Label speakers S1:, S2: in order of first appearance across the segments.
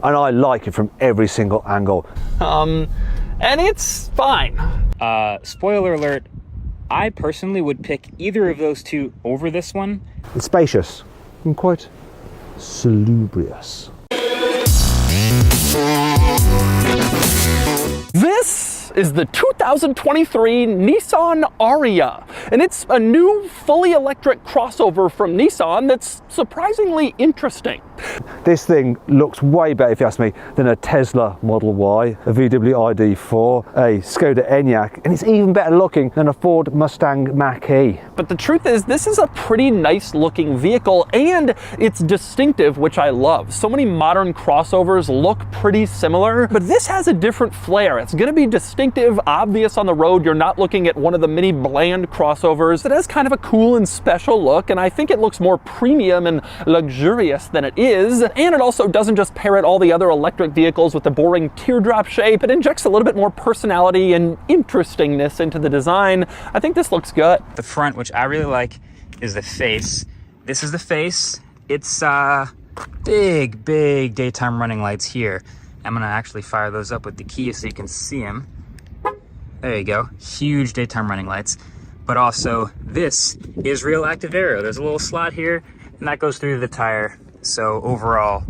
S1: and I like it from every single angle.
S2: And it's fine.
S3: Spoiler alert, I personally would pick either of those two over this one.
S1: It's spacious and quite salubrious.
S2: This is the 2023 Nissan Ariya, and it's a new fully electric crossover from Nissan that's surprisingly interesting.
S1: This thing looks way better, if you ask me, than a Tesla Model Y, a VW ID4, a Skoda Enyaq, and it's even better looking than a Ford Mustang Mach-E.
S2: But the truth is, this is a pretty nice looking vehicle, and it's distinctive, which I love. So many modern crossovers look pretty similar, but this has a different flair. It's gonna be distinctive, obvious on the road. You're not looking at one of the many bland crossovers. It has kind of a cool and special look, and I think it looks more premium and luxurious than it is. And it also doesn't just parrot all the other electric vehicles with the boring teardrop shape. It injects a little bit more personality and interestingness into the design. I think this looks good.
S3: The front, which I really like, is the face. This is the face. It's big daytime running lights here. I'm gonna actually fire those up with the key so you can see them. There you go, huge daytime running lights. But also, this is real active aero. There's a little slot here, and that goes through the tire. So overall,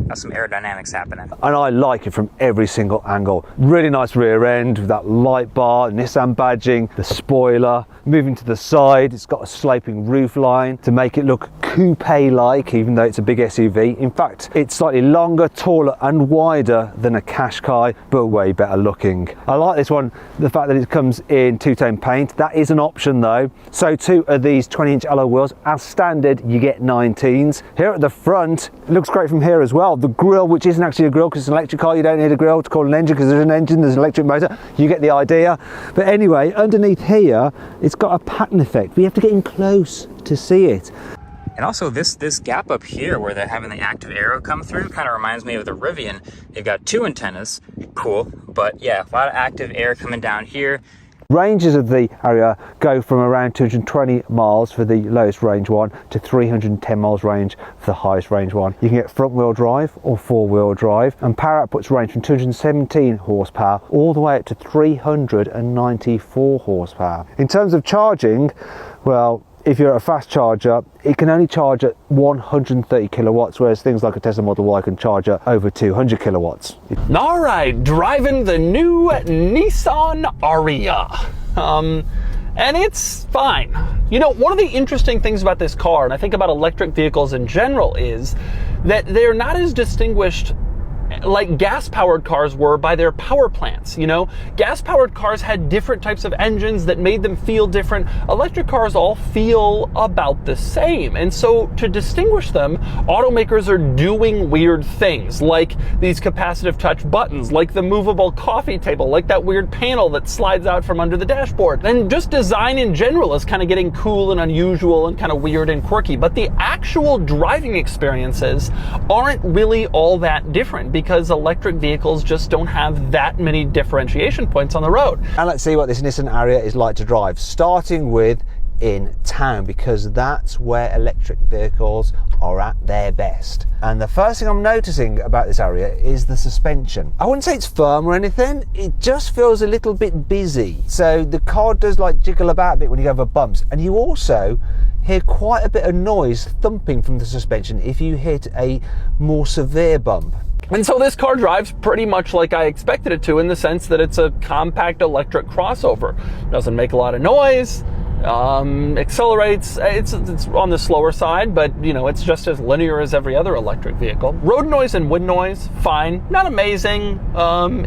S3: got some aerodynamics happening.
S1: And I like it from every single angle. Really nice rear end with that light bar, Nissan badging, the spoiler. Moving to the side, it's got a sloping roof line to make it look coupe-like, even though it's a big SUV. In fact, it's slightly longer, taller and wider than a Qashqai, but way better looking. I like this one, the fact that it comes in two-tone paint. That is an option though. So too are these 20-inch alloy wheels. As standard, you get 19s. Here at the front, it looks great from here as well. The grille, which isn't actually a grille because it's an electric car, you don't need a grille to call an engine because there's an engine, there's an electric motor. You get the idea. But anyway, underneath here, it's got a pattern effect. We have to get in close to see it.
S3: And also this gap up here where they're having the active aero come through kind of reminds me of the Rivian. They've got two antennas, cool, but yeah, a lot of active air coming down here.
S1: Ranges of the Ariya go from around 220 miles for the lowest range one to 310 miles range for the highest range one. You can get front wheel drive or four wheel drive, and power outputs range from 217 horsepower all the way up to 394 horsepower. In terms of charging, well, if you're a fast charger, it can only charge at 130 kilowatts, whereas things like a Tesla Model Y can charge at over 200 kilowatts.
S2: All right, driving the new Nissan Ariya. And it's fine. You know, one of the interesting things about this car, and I think about electric vehicles in general, is that they're not as distinguished like gas-powered cars were by their power plants. You know, gas-powered cars had different types of engines that made them feel different. Electric cars all feel about the same. And so to distinguish them, automakers are doing weird things, like these capacitive touch buttons, like the movable coffee table, like that weird panel that slides out from under the dashboard. And just design in general is kind of getting cool and unusual and kind of weird and quirky. But the actual driving experiences aren't really all that different, because electric vehicles just don't have that many differentiation points on the road.
S1: And let's see what this Nissan Ariya is like to drive, starting with in town, because that's where electric vehicles are at their best. And the first thing I'm noticing about this Ariya is the suspension. I wouldn't say it's firm or anything, it just feels a little bit busy. So the car does like jiggle about a bit when you go over bumps, and you also hear quite a bit of noise thumping from the suspension if you hit a more severe bump.
S2: And so this car drives pretty much like I expected it to, in the sense that it's a compact electric crossover. It doesn't make a lot of noise, accelerates, it's on the slower side, but you know, it's just as linear as every other electric vehicle. Road noise and wind noise, fine, not amazing.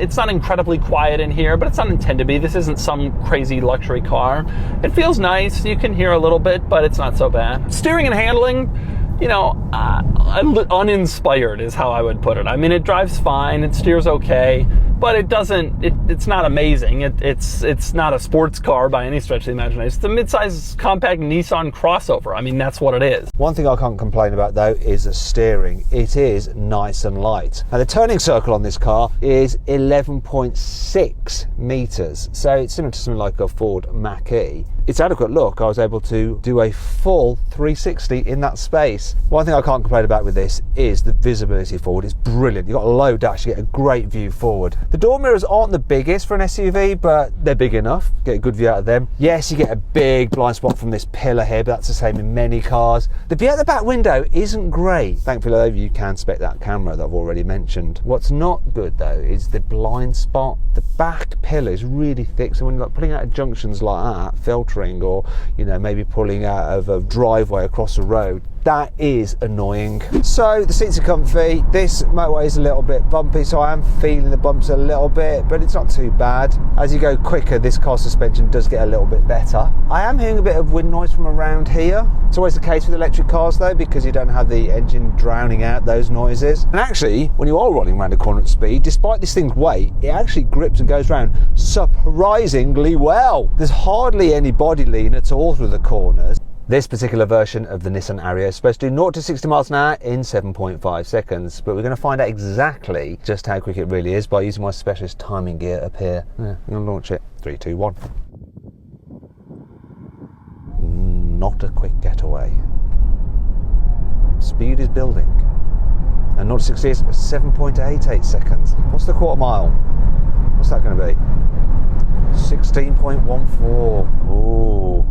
S2: It's not incredibly quiet in here, but it's not intended to be. This isn't some crazy luxury car. It feels nice, you can hear a little bit, but it's not so bad. Steering and handling, you know, uninspired is how I would put it. I mean, it drives fine, it steers okay, but it doesn't, it's not amazing. It's not a sports car by any stretch of the imagination. It's the mid-size compact Nissan crossover. I mean, that's what it is.
S1: One thing I can't complain about though is the steering. It is nice and light. Now the turning circle on this car is 11.6 meters. So it's similar to something like a Ford Mach-E. It's adequate look. I was able to do a full 360 in that space. One thing I can't complain about with this is the visibility forward. It's brilliant. You've got a low dash, you get a great view forward. The door mirrors aren't the biggest for an SUV, but they're big enough. Get a good view out of them. Yes, you get a big blind spot from this pillar here, but that's the same in many cars. The view out the back window isn't great. Thankfully though, you can spec that camera that I've already mentioned. What's not good though is the blind spot. The back pillar is really thick, so when you're like pulling out of junctions like that, filtering, or maybe pulling out of a driveway across the road, that is annoying. So the seats are comfy. This motorway is a little bit bumpy, so I am feeling the bumps a little bit, but it's not too bad. As you go quicker, this car suspension does get a little bit better. I am hearing a bit of wind noise from around here. It's always the case with electric cars though, because you don't have the engine drowning out those noises. And actually, when you are rolling around a corner at speed, despite this thing's weight, it actually grips and goes around surprisingly well. There's hardly any body lean at all through the corners. This particular version of the Nissan Ariya is supposed to do 0 to 60 miles an hour in 7.5 seconds, but we're going to find out exactly just how quick it really is by using my specialist timing gear up here. I'm going to launch it. 3, 2, 1. Not a quick getaway. Speed is building. And 0 to 60 is 7.88 seconds. What's the quarter mile? What's that going to be? 16.14. Ooh.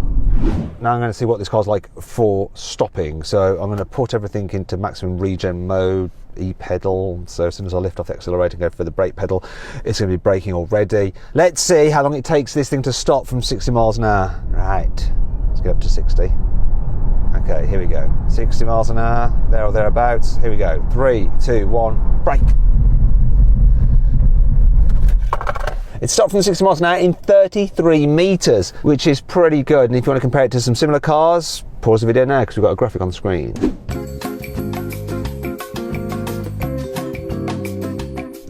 S1: Now I'm going to see what this car's like for stopping. So I'm going to put everything into maximum regen mode, e-pedal. So as soon as I lift off the accelerator and go for the brake pedal, it's going to be braking already. Let's see how long it takes this thing to stop from 60 miles an hour. Right, let's get up to 60. Okay, here we go. 60 miles an hour, there or thereabouts. Here we go. 3, 2, 1, brake. It stopped from 60 miles an hour in 33 meters, which is pretty good. And if you want to compare it to some similar cars, pause the video now because we've got a graphic on the screen.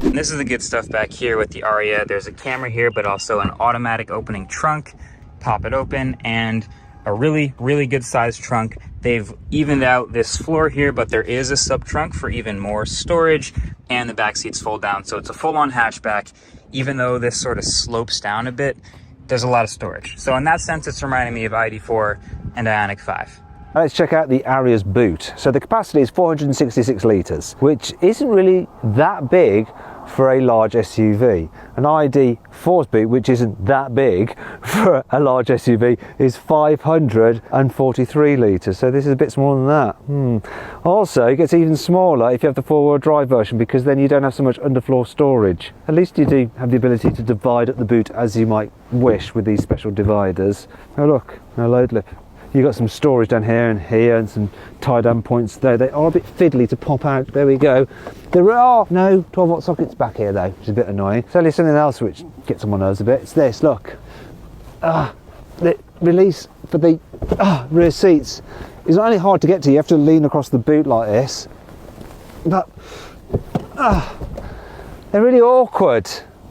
S3: And this is the good stuff back here with the Ariya. There's a camera here, but also an automatic opening trunk. Pop it open, and a really, really good sized trunk. They've evened out this floor here, but there is a sub trunk for even more storage, and the back seats fold down. So it's a full on hatchback. Even though this sort of slopes down a bit, there's a lot of storage. So in that sense, it's reminding me of ID4 and Ioniq 5.
S1: Let's check out the Ariya's boot. So the capacity is 466 litres, which isn't really that big for a large SUV. An ID4's boot, which isn't that big for a large SUV, is 543 litres, so this is a bit smaller than that. Also, it gets even smaller if you have the four-wheel drive version, because then you don't have so much underfloor storage. At least you do have the ability to divide up the boot as you might wish with these special dividers. Oh look, no load lip. You've got some storage down here and some tie-down points there. They are a bit fiddly to pop out. There we go. There are no 12-volt sockets back here though, which is a bit annoying. There's only something else which gets on my nerves a bit. It's this, look. The release for the rear seats is not only hard to get to, you have to lean across the boot like this, but they're really awkward.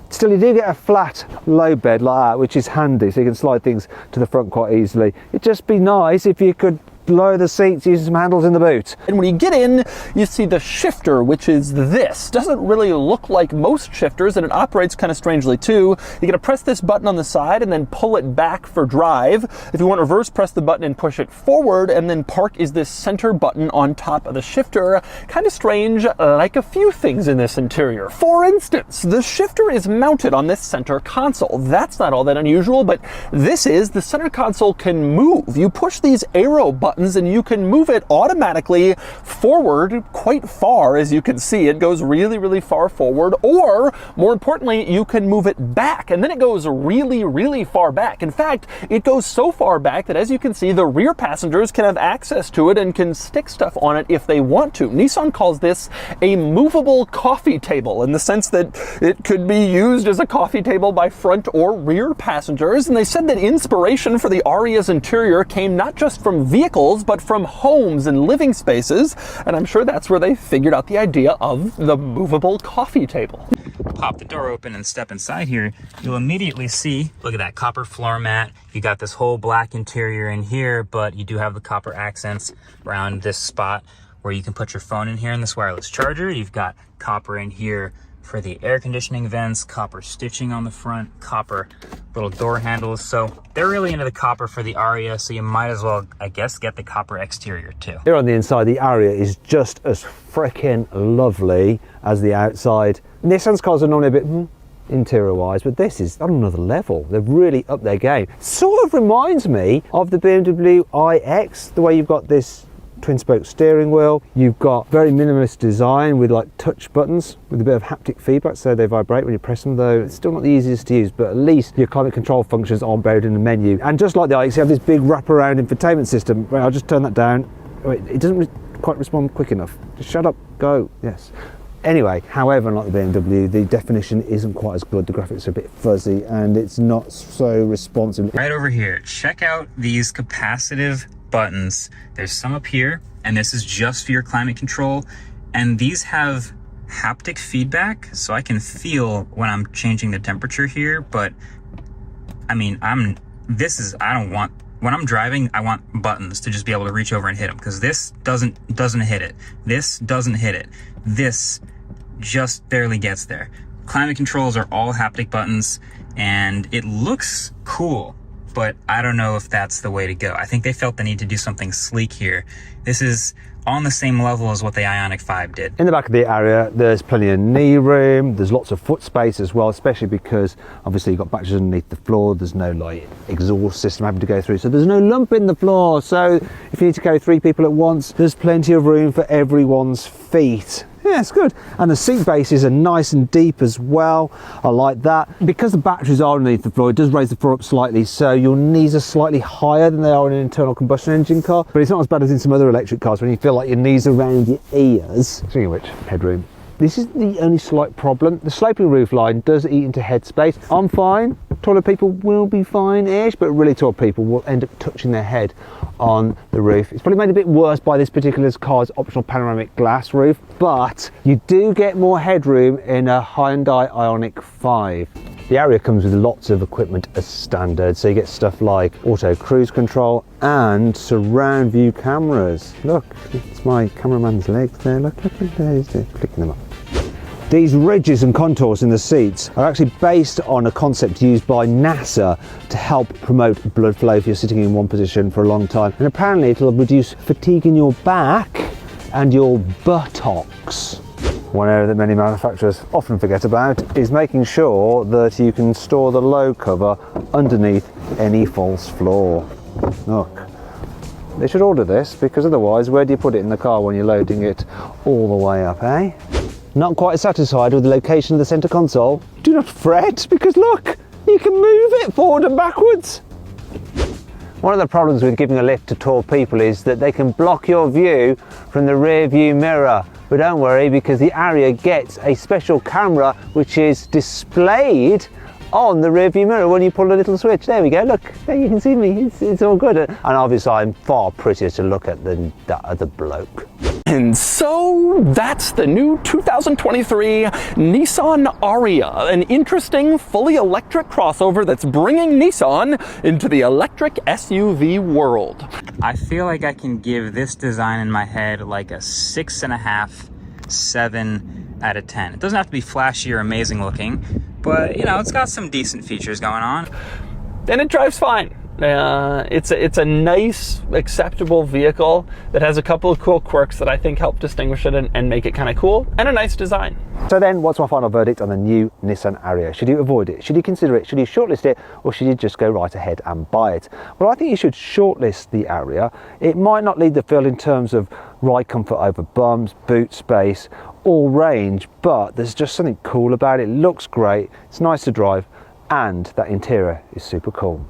S1: Still, you do get a flat low bed like that, which is handy, so you can slide things to the front quite easily. It'd just be nice if you could lower the seats using some handles in the boot.
S2: And when you get in, you see the shifter, which is this. Doesn't really look like most shifters, and it operates kind of strangely too. You're gonna press this button on the side and then pull it back for drive. If you want reverse, press the button and push it forward, and then park is this center button on top of the shifter. Kind of strange, like a few things in this interior. For instance, the shifter is mounted on this center console. That's not all that unusual, but this is, the center console can move. You push these arrow buttons and you can move it automatically forward quite far. As you can see, it goes really, really far forward, or more importantly, you can move it back, and then it goes really, really far back. In fact, it goes so far back that, as you can see, the rear passengers can have access to it and can stick stuff on it if they want to. Nissan calls this a movable coffee table, in the sense that it could be used as a coffee table by front or rear passengers. And they said that inspiration for the Ariya's interior came not just from vehicles, but from homes and living spaces, and I'm sure that's where they figured out the idea of the movable coffee table.
S3: pop the door open and step inside here, you'll immediately see, look at that copper floor mat. You got this whole black interior in here, but you do have the copper accents around this spot where you can put your phone in here in this wireless charger. You've got copper in here for the air conditioning vents, copper stitching on the front, copper little door handles. So they're really into the copper for the Ariya, so you might as well, I guess, get the copper exterior too.
S1: Here on the inside, the Ariya is just as freaking lovely as the outside. Nissan's cars are normally a bit interior wise, but this is on another level. They've really upped their game. Sort of reminds me of the BMW iX, the way you've got this twin spoke steering wheel. You've got very minimalist design with like touch buttons with a bit of haptic feedback, so they vibrate when you press them, though it's still not the easiest to use, but at least your climate control functions aren't buried in the menu. And just like the iX, you have this big wraparound infotainment system. Wait, I'll just turn that down. Wait, it doesn't quite respond quick enough. Just shut up, go, yes. Anyway, however, unlike the BMW, the definition isn't quite as good. The graphics are a bit fuzzy and it's not so responsive.
S3: Right over here, check out these capacitive buttons. There's some up here, and this is just for your climate control. And these have haptic feedback, so I can feel when I'm changing the temperature here. But I mean, I don't want, when I'm driving, I want buttons to just be able to reach over and hit them, because this doesn't hit it. This doesn't hit it. This just barely gets there. Climate controls are all haptic buttons, and it looks cool, but I don't know if that's the way to go. I think they felt the need to do something sleek here. This is on the same level as what the Ioniq 5 did.
S1: In the back of the Ariya, there's plenty of knee room. There's lots of foot space as well, especially because obviously you've got batteries underneath the floor. There's no like exhaust system having to go through, so there's no lump in the floor. So if you need to carry 3 people at once, there's plenty of room for everyone's feet. Yeah, it's good. And the seat bases are nice and deep as well. I like that. Because the batteries are underneath the floor, it does raise the floor up slightly, so your knees are slightly higher than they are in an internal combustion engine car. But it's not as bad as in some other electric cars when you feel like your knees are around your ears. Speaking of which, headroom. This is the only slight problem. The sloping roof line does eat into headspace. I'm fine. Taller people will be fine-ish, but really tall people will end up touching their head on the roof. It's probably made a bit worse by this particular car's optional panoramic glass roof, but you do get more headroom in a Hyundai Ioniq 5. The Ariya comes with lots of equipment as standard, so you get stuff like auto cruise control and surround view cameras. Look, it's my cameraman's legs there. Look at those, they're clicking them up. These ridges and contours in the seats are actually based on a concept used by NASA to help promote blood flow if you're sitting in one position for a long time. And apparently it'll reduce fatigue in your back and your buttocks. One area that many manufacturers often forget about is making sure that you can store the low cover underneath any false floor. Look, they should order this, because otherwise where do you put it in the car when you're loading it all the way up, eh? Not quite satisfied with the location of the centre console? Do not fret, because look, you can move it forward and backwards. One of the problems with giving a lift to tall people is that they can block your view from the rear view mirror. But don't worry, because the Ariya gets a special camera which is displayed on the rear view mirror when you pull a little switch. There we go, look, there you can see me, it's all good. And obviously I'm far prettier to look at than that other bloke.
S2: And so that's the new 2023 Nissan Ariya, an interesting fully electric crossover that's bringing Nissan into the electric SUV world.
S3: I feel like I can give this design in my head like a 6.5, 7 out of 10. It doesn't have to be flashy or amazing looking, but you know, it's got some decent features going on.
S2: And it drives fine. It's a nice, acceptable vehicle that has a couple of cool quirks that I think help distinguish it and make it kind of cool, and a nice design.
S1: So then, what's my final verdict on the new Nissan Ariya? Should you avoid it? Should you consider it? Should you shortlist it? Or should you just go right ahead and buy it? Well, I think you should shortlist the Ariya. It might not lead the field in terms of ride comfort over bumps, boot space, or range, but there's just something cool about it. It looks great, it's nice to drive, and that interior is super cool.